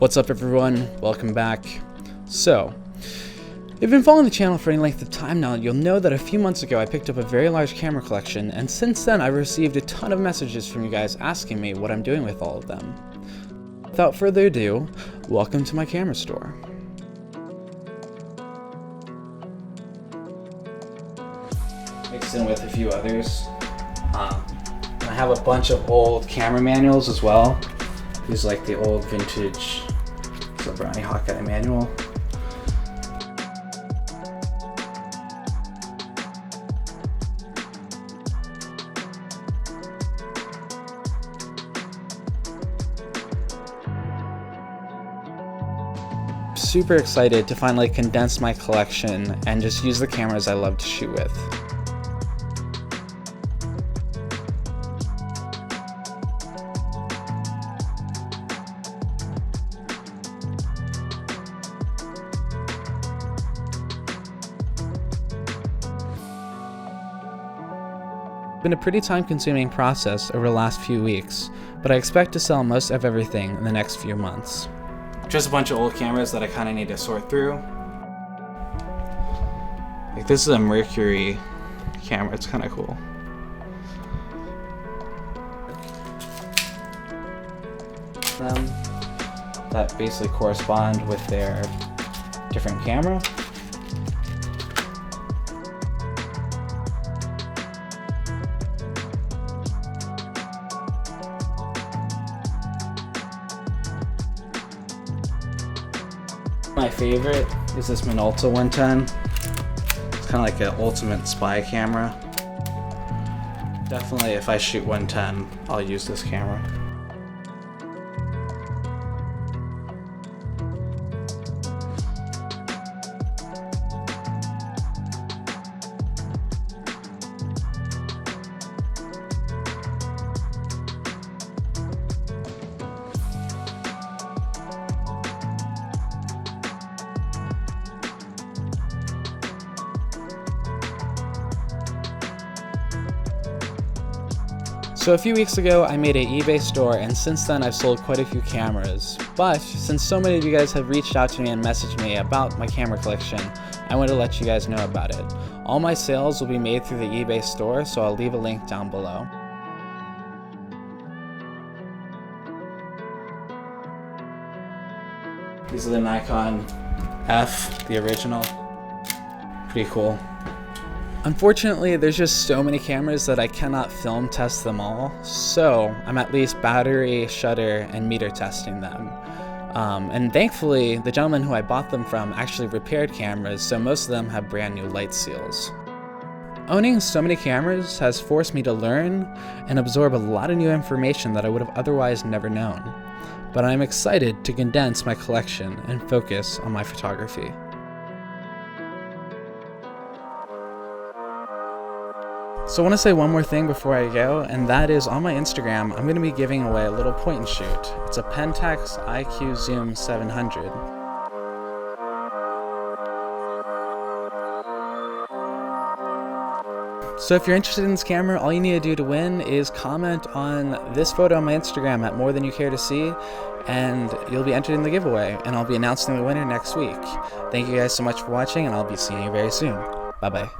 What's up everyone, welcome back. So, if you've been following the channel for any length of time now, you'll know that a few months ago I picked up a very large camera collection, and since then I've received a ton of messages from you guys asking me what I'm doing with all of them. Without further ado, welcome to my camera store. Mixed in with a few others. I have a bunch of old camera manuals as well. These are like the old vintage Brownie Hawkeye manual. Super excited to finally condense my collection and just use the cameras I love to shoot with. It's been a pretty time-consuming process over the last few weeks, but I expect to sell most of everything in the next few months. Just a bunch of old cameras that I kind of need to sort through. Like this is a Mercury camera, it's kind of cool. That basically correspond with their different camera. My favorite is this Minolta 110. It's kind of like an ultimate spy camera. Definitely if I shoot 110, I'll use this camera. So a few weeks ago I made an eBay store, and since then I've sold quite a few cameras. But since so many of you guys have reached out to me and messaged me about my camera collection, I want to let you guys know about it. All my sales will be made through the eBay store, so I'll leave a link down below. These are the Nikon F, the original. Pretty cool. Unfortunately, there's just so many cameras that I cannot film test them all, so I'm at least battery, shutter, and meter testing them. And thankfully, the gentleman who I bought them from actually repaired cameras, so most of them have brand new light seals. Owning so many cameras has forced me to learn and absorb a lot of new information that I would have otherwise never known. But I'm excited to condense my collection and focus on my photography. So I want to say one more thing before I go, and that is on my Instagram, I'm going to be giving away a little point and shoot. It's a Pentax IQ Zoom 700. So if you're interested in this camera, all you need to do to win is comment on this photo on my Instagram at More Than You Care to See, and you'll be entered in the giveaway, and I'll be announcing the winner next week. Thank you guys so much for watching, and I'll be seeing you very soon. Bye bye.